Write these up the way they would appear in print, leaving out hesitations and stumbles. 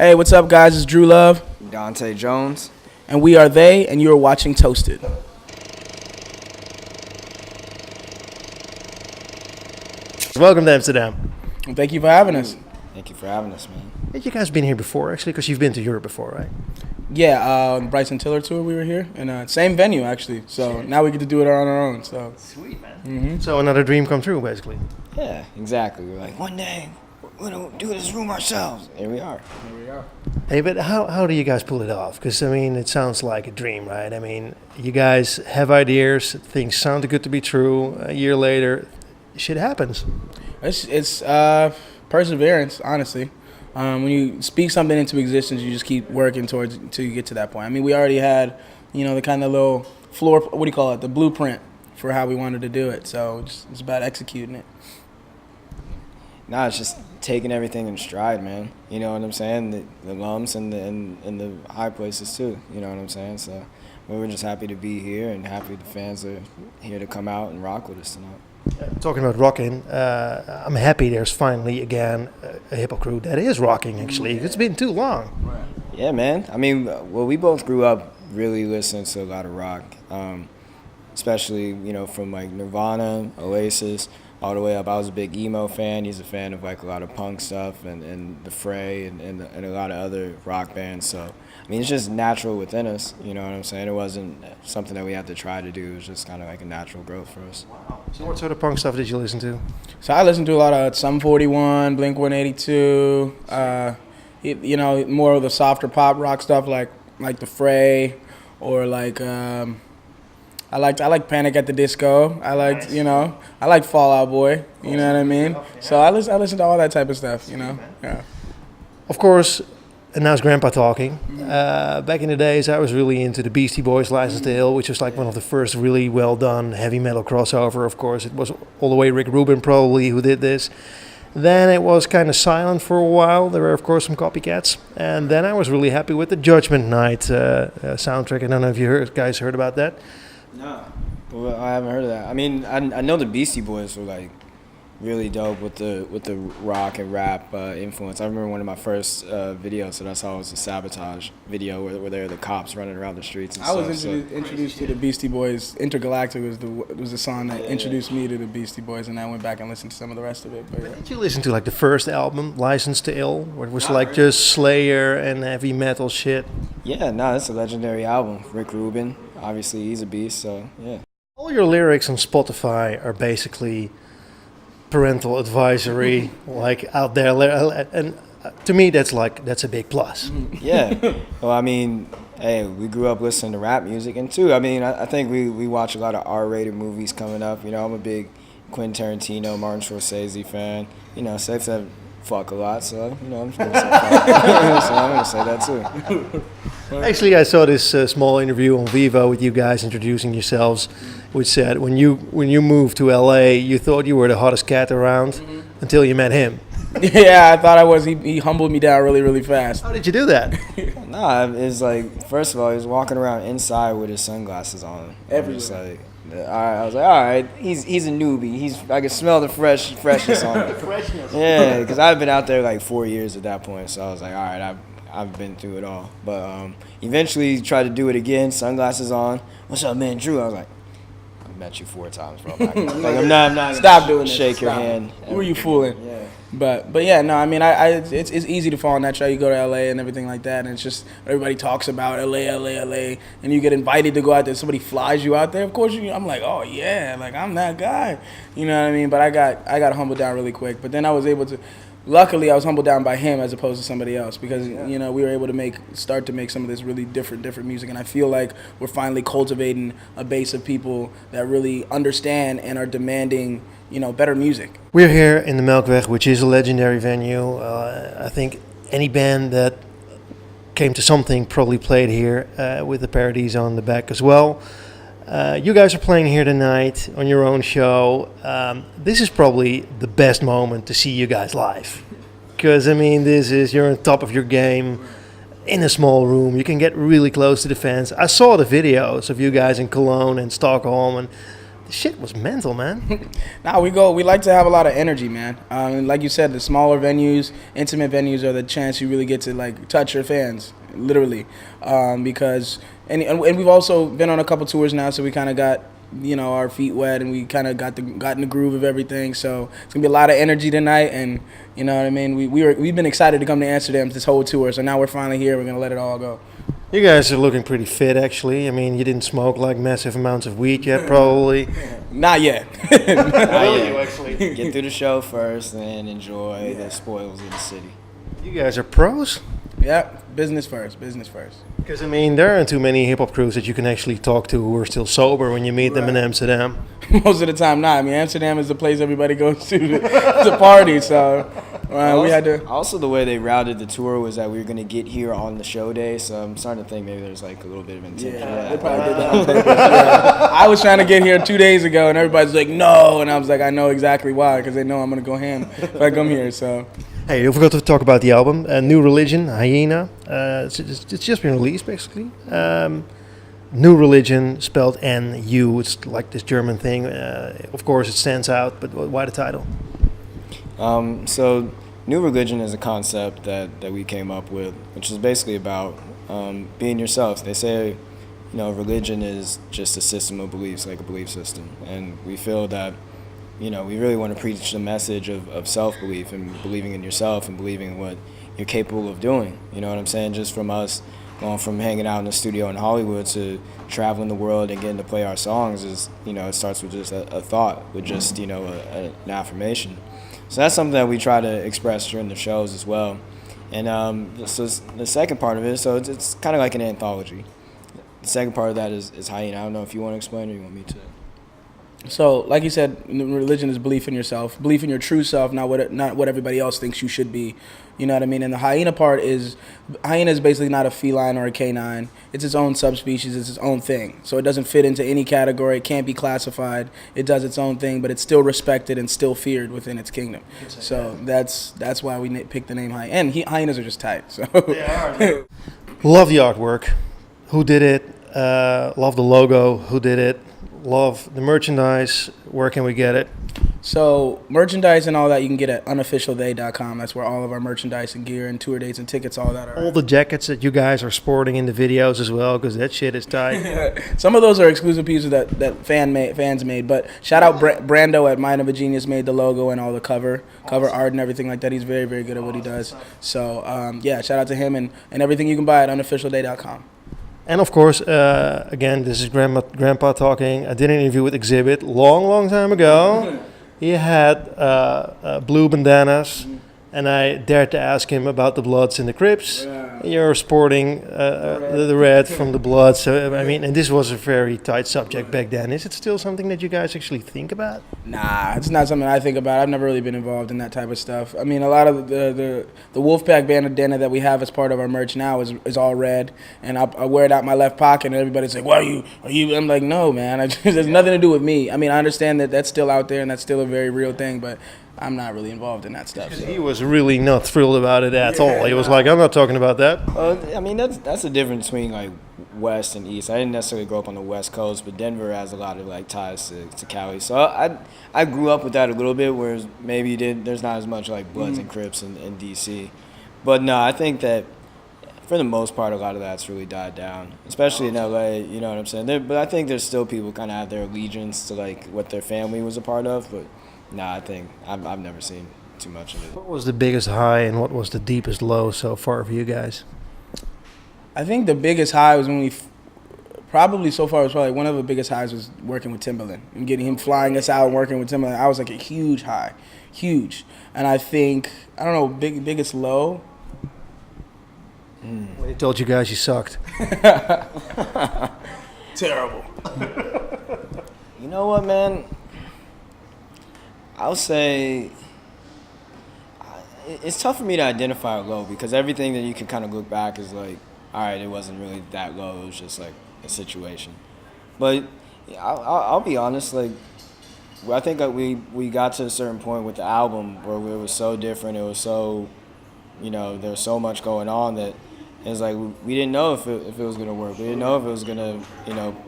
Hey, what's up, guys? It's Drew Love, Dante Jones. and we are They, and you are watching Toasted. Welcome to Amsterdam. And thank you for having us. Thank you for having us, man. Have you guys been here before, actually? Because you've been to Europe before, right? Yeah, Bryson Tiller tour, we were here, and same venue, actually. So now we get to do it on our own. So Sweet, man. So another dream come true, basically. Yeah, exactly. We're like, one day, we're going to do this room ourselves. Here we are. here we are. Hey, but how do you guys pull it off? Because, I mean, it sounds like a dream, right? I mean, you guys have ideas, things sound too good to be true. A year later, shit happens. It's perseverance, honestly. When you speak something into existence, you just keep working towards until you get to that point. I mean, we already had, the kind of little floor, what do you call it, the blueprint for how we wanted to do it. So it's about executing it. Nah, it's just taking everything in stride, man. You know what I'm saying? The lumps and the high places, too. You know what I'm saying? So we're just happy to be here and happy the fans are here to come out and rock with us tonight. Talking about rocking, I'm happy there's finally, again, a hip-hop crew that is rocking, actually. It's been too long. Yeah, man. I mean, well, we both grew up really listening to a lot of rock, especially, from like Nirvana, Oasis, all the way up. I was a big emo fan. He's a fan of like a lot of punk stuff and The Fray and a lot of other rock bands. So, I mean, it's just natural within us. You know what I'm saying? It wasn't something that we had to try to do. It was just kind of like a natural growth for us. So what sort of punk stuff did you listen to? So I listen to a lot of Sum 41, Blink 182, more of the softer pop rock stuff like The Fray, or like I like Panic at the Disco. I like Fall Out Boy. You know what I mean? So I listen to all that type of stuff. Yeah. Of course, and now it's Grandpa talking. Back in the days, I was really into the Beastie Boys' License to Ill, which was like one of the first really well done heavy metal crossover. Of course, it was all the way Rick Rubin probably who did this. Then it was kind of silent for a while. There were, of course, some copycats. And then I was really happy with the Judgment Night soundtrack. I don't know if you guys heard about that. No, well, I haven't heard of that. I mean, I know the Beastie Boys were like really dope with the rock and rap influence. I remember one of my first videos that I saw was a Sabotage video where there were the cops running around the streets and I stuff. was introduced to the Beastie Boys. Intergalactic was the song that introduced me to the Beastie Boys, and I went back and listened to some of the rest of it. But yeah. Did you listen to like the first album, License to Ill, where it was like just Slayer and heavy metal shit? Yeah, no, that's a legendary album. Rick Rubin, obviously he's a beast, so yeah. All your lyrics on Spotify are basically parental advisory, like out there, and to me that's a big plus. Yeah, well, I mean, hey, we grew up listening to rap music, and too, I mean, I think we watch a lot of R-rated movies coming up. I'm a big Quentin Tarantino, Martin Scorsese fan. Sex and fuck a lot, so I'm just gonna say fuck. So I'm gonna say that too. Actually, I saw this small interview on Vivo with you guys introducing yourselves, which said when you moved to LA, you thought you were the hottest cat around until you met him. Yeah, I thought I was. He humbled me down really, really fast. How did you do that? Nah, it's like, first of all, he was walking around inside with his sunglasses on. Everywhere. I was like, all right, he's a newbie. I can smell the freshness on him. Freshness. Yeah, because I've been out there like 4 years at that point, so I was like, all right, I've been through it all. But eventually tried to do it again, sunglasses on. What's up, man, Drew? I was like, I've met you 4 times, bro. I'm not Stop doing this. shake your Stop. hand. Who are you fooling? Yeah. But yeah, no, I mean, it's easy to fall in that trap. You go to LA and everything like that, and it's just everybody talks about LA, and you get invited to go out there. Somebody flies you out there. Of course, I'm like, oh yeah, like I'm that guy. You know what I mean? But I got humbled down really quick. But then I was able to. Luckily, I was humbled down by him as opposed to somebody else because we were able to start to make some of this really different music, and I feel like we're finally cultivating a base of people that really understand and are demanding better music. We're here in the Melkweg, which is a legendary venue. I think any band that came to something probably played here with the Parodies on the back as well. You guys are playing here tonight on your own show. This is probably the best moment to see you guys live. Because, I mean, you're on top of your game in a small room. You can get really close to the fans. I saw the videos of you guys in Cologne and Stockholm, and The shit was mental, man. Nah, we like to have a lot of energy, man. Like you said, the smaller venues, intimate venues are the chance you really get to like touch your fans, literally. Because and we've also been on a couple tours now, so we kind of got our feet wet, and we kind of got in the groove of everything. So it's gonna be a lot of energy tonight, and you know what I mean. We've been excited to come to Amsterdam this whole tour, so now we're finally here. We're gonna let it all go. You guys are looking pretty fit, actually. I mean, you didn't smoke like massive amounts of weed yet, probably. Not yet. Get through the show first, and then enjoy the spoils of the city. You guys are pros. Yeah, business first. Because, I mean, there aren't too many hip-hop crews that you can actually talk to who are still sober when you meet them in Amsterdam. Most of the time, not. I mean, Amsterdam is the place everybody goes to party, so we had to... Also, the way they routed the tour was that we were going to get here on the show day, so I'm starting to think maybe there's like a little bit of intention. Yeah, they probably did that on purpose. Yeah. I was trying to get here 2 days ago, and everybody's like, no, and I was like, I know exactly why, because they know I'm going to go ham if I come here, so... Hey, you forgot to talk about the album, New Religion, Hyena. It's just been released, basically. New Religion, spelled N-U. It's like this German thing. Of course, it stands out, but why the title? So, New Religion is a concept that we came up with, which is basically about being yourself. They say, religion is just a system of beliefs, like a belief system. And we feel that we really want to preach the message of self-belief and believing in yourself and believing in what you're capable of doing. You know what I'm saying? Just from us going from hanging out in the studio in Hollywood to traveling the world and getting to play our songs is, it starts with just a thought, with just, an affirmation. So that's something that we try to express during the shows as well. And so the second part of it, so it's kind of like an anthology. The second part of that is Hyena. I don't know if you want to explain or you want me to. So, like you said, religion is belief in yourself, belief in your true self, not what everybody else thinks you should be. You know what I mean? And the hyena part is basically not a feline or a canine. It's its own subspecies. It's its own thing. So it doesn't fit into any category. It can't be classified. It does its own thing, but it's still respected and still feared within its kingdom. So that's why we picked the name hyena. And hyenas are just tight. So they are. Love the artwork. Who did it? Love the logo. Who did it? Love the merchandise. Where can we get it? So merchandise and all that you can get at unofficialthey.com. That's where all of our merchandise and gear and tour dates and tickets, all that are. All the jackets that you guys are sporting in the videos as well, because that shit is tight. Some of those are exclusive pieces that fans made. But shout out Brando at Mind of a Genius made the logo and all the cover art and everything like that. He's very, very good at what he does. So shout out to him and everything you can buy at unofficialthey.com. And of course, again, this is Grandpa talking. I did an interview with Exhibit long time ago. He had blue bandanas, and I dared to ask him about the Bloods and the Crips. Yeah. You're sporting the red from the Bloods. So, I mean, and this was a very tight subject back then. Is it still something that you guys actually think about? Nah, it's not something I think about. I've never really been involved in that type of stuff. I mean, a lot of the Wolfpack bandana that we have as part of our merch now is all red, and I wear it out my left pocket, and everybody's like, "Why are you?" I'm like, "No, man. There's nothing to do with me." I mean, I understand that that's still out there, and that's still a very real thing, but I'm not really involved in that stuff. So. He was really not thrilled about it at all. He was like, "I'm not talking about that." I mean, that's the difference between like West and East. I didn't necessarily grow up on the West Coast, but Denver has a lot of like ties to Cali. So I grew up with that a little bit, whereas maybe there's not as much like Bloods and Crips in DC. But no, I think that for the most part, a lot of that's really died down, especially in LA. You know what I'm saying? But I think there's still people kind of have their allegiance to like what their family was a part of. But no, I think I've never seen too much of it. What was the biggest high and what was the deepest low so far for you guys? I think the biggest high was when we probably one of the biggest highs was working with Timbaland and getting him flying us out and working with Timbaland. I was like a huge high, huge. And I think, I don't know, biggest low. When he told you guys you sucked. Terrible. You know what, man? I'll say it's tough for me to identify a low because everything that you can kind of look back is like, all right, it wasn't really that low. It was just like a situation. But I'll be honest, like I think that we got to a certain point with the album where it was so different. It was so, there was so much going on that It was like we didn't know if it was gonna work. We didn't know if it was gonna,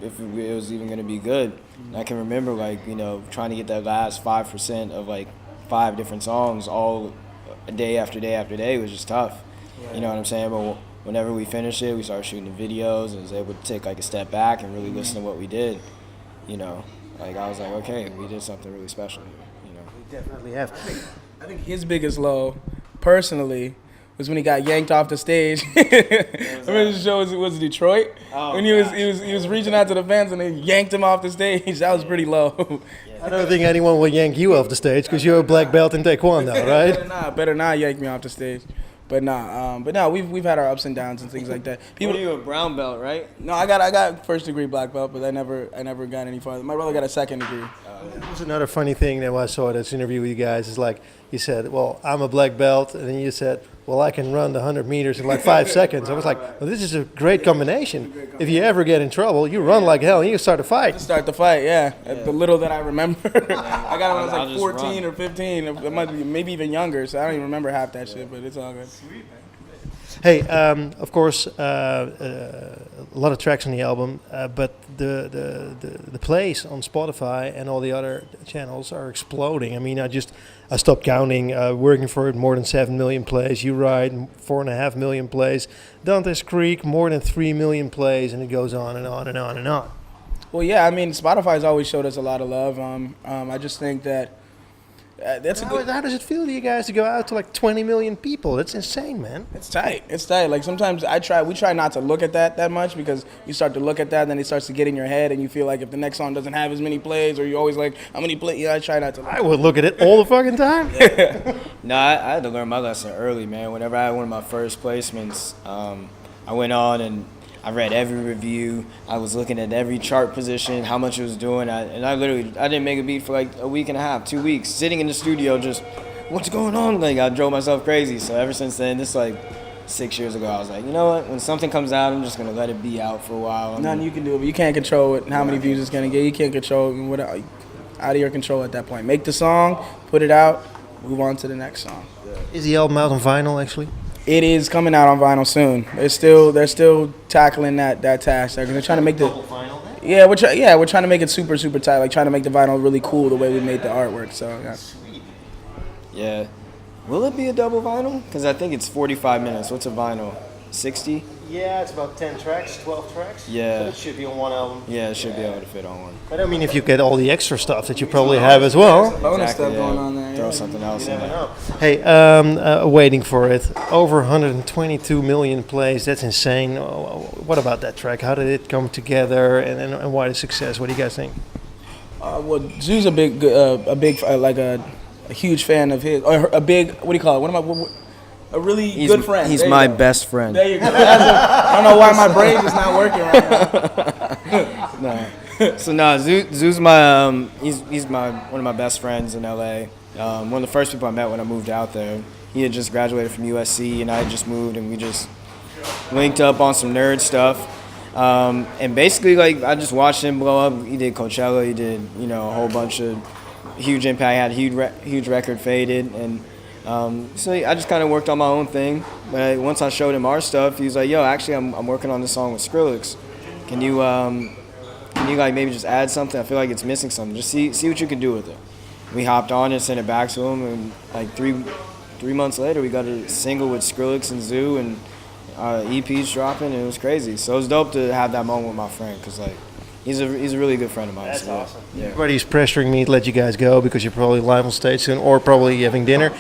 if it was even gonna be good. And I can remember like, trying to get that last 5% of like 5 different songs all day after day after day was just tough. Yeah. You know what I'm saying? But whenever we finished it, we started shooting the videos and was able to take like a step back and really listen to what we did. Like I was like, okay, we did something really special here. We definitely have. I think his biggest low, personally, was when he got yanked off the stage. Remember the show was Detroit? Oh, when he was reaching out to the fans and they yanked him off the stage. That was pretty low. I don't think anyone will yank you off the stage because you're a black belt in Taekwondo, right? better not yank me off the stage. But we've had our ups and downs and things like that. People, you a brown belt, right? No, I got first degree black belt, but I never got any farther. My brother got a second degree. That was another funny thing that I saw this interview with you guys. Is like you said, well, I'm a black belt, and then you said, well, I can run the 100 meters in like 5 seconds. I was like, well, this is a great combination. If you ever get in trouble, you run like hell and you start a fight. Start the fight, yeah. The little that I remember. I got it when I was like 14 or 15. It might be maybe even younger, so I don't even remember half that shit, but it's all good. Sweet, man. Hey, of course, a lot of tracks on the album, but the plays on Spotify and all the other channels are exploding. I mean, I stopped counting. Working for it, more than 7 million plays. u-rite, 4.5 million plays. Dante's Creek, more than 3 million plays, and it goes on and on and on and on. Well, yeah, I mean, Spotify's always showed us a lot of love. I just think that that's how does it feel to you guys to go out to like 20 million people? That's insane, man. It's tight. Like sometimes we try not to look at that much because you start to look at that, then it starts to get in your head, and you feel like if the next song doesn't have as many plays, or you're always like, how many plays? I try not to. I would look at it all the fucking time. No, I had to learn my lesson early, man. Whenever I had one of my first placements, I went on and I read every review. I was looking at every chart position, how much it was doing. I didn't make a beat for like a week and a half, 2 weeks, sitting in the studio just, what's going on? Like I drove myself crazy. So ever since then, this like 6 years ago, I was like, you know what? When something comes out, I'm just gonna let it be out for a while. Nothing you can do, but you can't control it. How many views it's gonna get? You can't control what out of your control at that point. Make the song, put it out, move on to the next song. Is the album out on vinyl actually? It is coming out on vinyl soon. They're still tackling that task. They're trying to make the vinyl. Yeah, we're trying to make it super tight. Like trying to make the vinyl really cool the way we made the artwork. So yeah. Sweet. Yeah. Will it be a double vinyl? Because I think it's 45 minutes. What's a vinyl? 60? Yeah, it's about 10 tracks, 12 tracks. Yeah. So it should be on one album. Yeah, it should be able to fit on one. But I mean, if you get all the extra stuff that you probably have as well. Bonus stuff going on there. Throw something else in there. Hey, waiting for it. Over 122 million plays. That's insane. What about that track? How did it come together, and why the success? What do you guys think? Well, Zoo's a huge fan of his, or a big, what do you call it? A really good friend. He's my best friend. There you go. I don't know why my brain is not working right now. No. So Zoo's my he's one of my best friends in LA. One of the first people I met when I moved out there. He had just graduated from USC, and I had just moved, and we just linked up on some nerd stuff. And basically, like, I just watched him blow up. He did Coachella. He did a whole bunch of huge impact. Had huge record, Faded, and so I just kind of worked on my own thing. But once I showed him our stuff, he was like, "Yo, actually, I'm working on this song with Skrillex. Can you like maybe just add something? I feel like it's missing something. Just see what you can do with it." We hopped on and sent it back to him, and like three months later, we got a single with Skrillex and Zoo, and EPs dropping, and it was crazy. So it was dope to have that moment with my friend, because like he's a really good friend of mine. That's so, awesome. Yeah. Everybody's pressuring me to let you guys go because you're probably live on stage soon, or probably having dinner.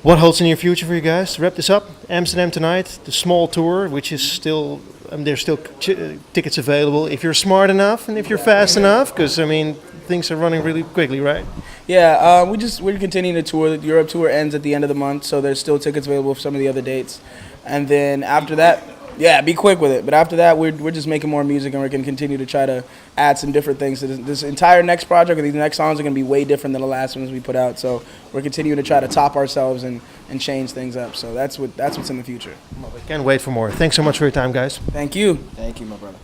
What holds in your future for you guys? To wrap this up, Amsterdam tonight, the small tour, which is still, there's still tickets available if you're smart enough and if you're fast enough, because I mean, things are running really quickly, right? Yeah, we're continuing the tour. The Europe tour ends at the end of the month, so there's still tickets available for some of the other dates. And then after that, yeah, be quick with it. But after that, we're just making more music, and we're going to continue to try to add some different things to this entire next project. These next songs are going to be way different than the last ones we put out. So we're continuing to try to top ourselves and change things up. So that's what's in the future. Well, we can't wait for more. Thanks so much for your time, guys. Thank you. Thank you, my brother.